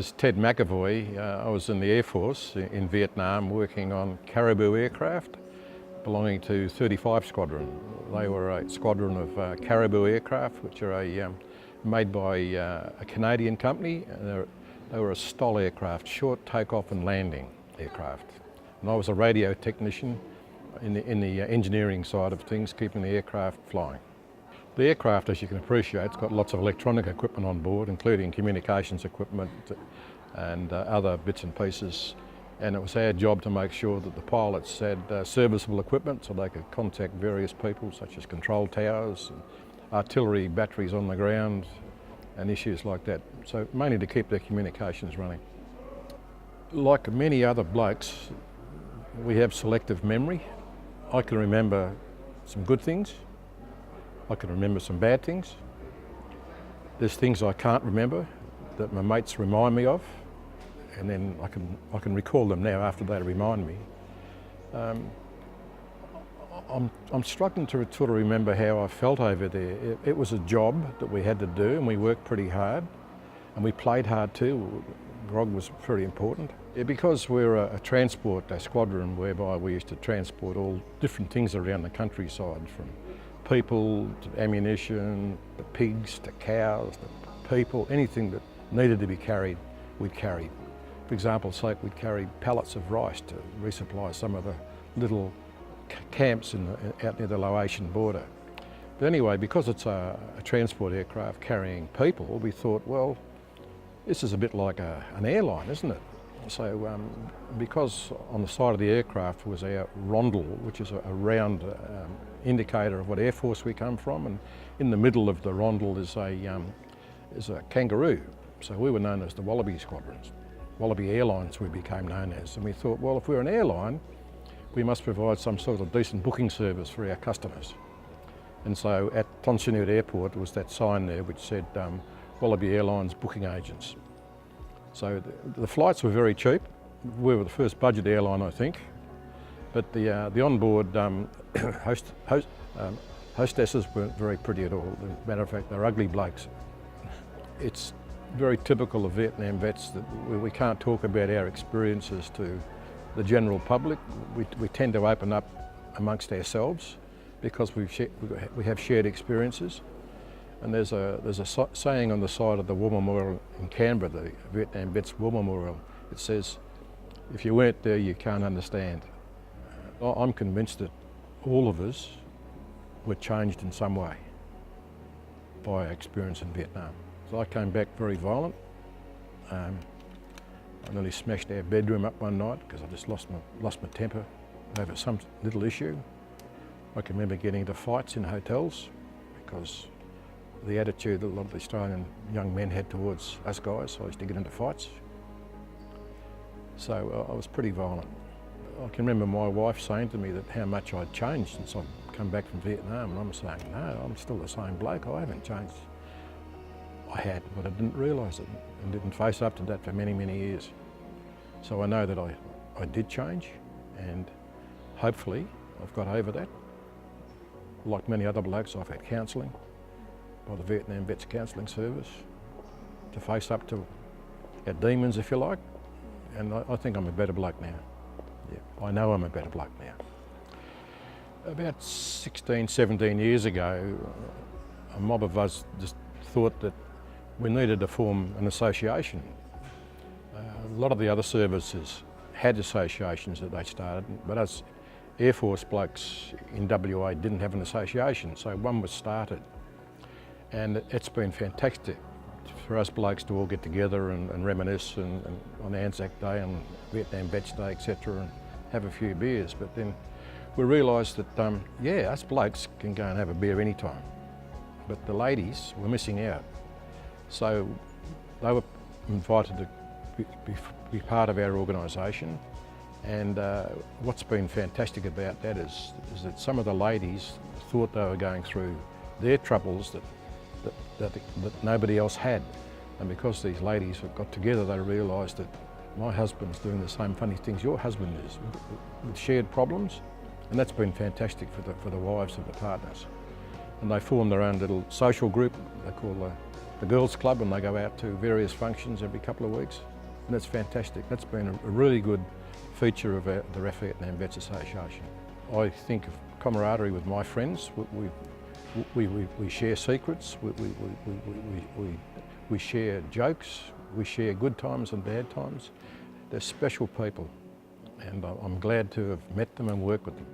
is Ted McEvoy. I was in the Air Force in Vietnam working on Caribou aircraft belonging to 35 Squadron. They were a squadron of Caribou aircraft, which are made by a Canadian company. They were a STOL aircraft, short takeoff and landing aircraft. And I was a radio technician in the engineering side of things, keeping the aircraft flying. The aircraft, as you can appreciate, has got lots of electronic equipment on board, including communications equipment and other bits and pieces. And it was our job to make sure that the pilots had serviceable equipment so they could contact various people, such as control towers, and artillery batteries on the ground, and issues like that. So mainly to keep their communications running. Like many other blokes, we have selective memory. I can remember some good things. I can remember some bad things. There's things I can't remember that my mates remind me of, and then I can recall them now after they remind me. I'm struggling to sort of remember how I felt over there. It was a job that we had to do, and we worked pretty hard, and we played hard too. Grog was very important. Because we're a transport squadron whereby we used to transport all different things around the countryside, from people to ammunition, to pigs, to cows, to people, anything that needed to be carried, we'd carry. For example's sake, we'd carry pallets of rice to resupply some of the little camps out near the Laotian border. But anyway, because it's a transport aircraft carrying people, we thought, well, this is a bit like an airline, isn't it? So because on the side of the aircraft was our rondel, which is a round indicator of what Air Force we come from, and in the middle of the rondel is a kangaroo. So we were known as the Wallaby Squadrons. Wallaby Airlines we became known as. And we thought, well, if we're an airline, we must provide some sort of decent booking service for our customers. And so at Tonsinut Airport there was that sign there which said Wallaby Airlines booking agents. So the flights were very cheap. We were the first budget airline, I think. But the onboard hostesses weren't very pretty at all. As a matter of fact, they're ugly blokes. It's very typical of Vietnam vets that we can't talk about our experiences to the general public. We tend to open up amongst ourselves because we have shared experiences. And there's a saying on the side of the War Memorial in Canberra, the Vietnam Vets War Memorial. It says, if you weren't there, you can't understand. I'm convinced that all of us were changed in some way by our experience in Vietnam. So I came back very violent. I nearly smashed our bedroom up one night because I just lost my temper over some little issue. I can remember getting into fights in hotels because the attitude that a lot of the Australian young men had towards us guys. I used to get into fights. So I was pretty violent. I can remember my wife saying to me that how much I'd changed since I'd come back from Vietnam, and I'm saying, no, I'm still the same bloke, I haven't changed. I had, but I didn't realise it and didn't face up to that for many, many years. So I know that I did change, and hopefully I've got over that. Like many other blokes, I've had counselling by the Vietnam Vets Counselling Service to face up to our demons, if you like, and I think I'm a better bloke now. Yeah, I know I'm a better bloke now. About 16, 17 years ago, a mob of us just thought that we needed to form an association. A lot of the other services had associations that they started, but us Air Force blokes in WA didn't have an association, so one was started. And it's been fantastic for us blokes to all get together and reminisce and on Anzac Day and Vietnam Vets Day, etc., and have a few beers. But then we realised that, yeah, us blokes can go and have a beer anytime, but the ladies were missing out. So they were invited to be part of our organisation, and what's been fantastic about that is that some of the ladies thought they were going through their troubles that nobody else had. And because these ladies have got together, they realised that my husband's doing the same funny things your husband is, with shared problems. And that's been fantastic for the wives of the partners. And they formed their own little social group they call the Girls Club, and they go out to various functions every couple of weeks. and it's fantastic. That's been a really good feature of the RAF Vietnam Vets Association. I think of camaraderie with my friends. We share secrets, we share jokes, we share good times and bad times. They're special people, and I'm glad to have met them and worked with them.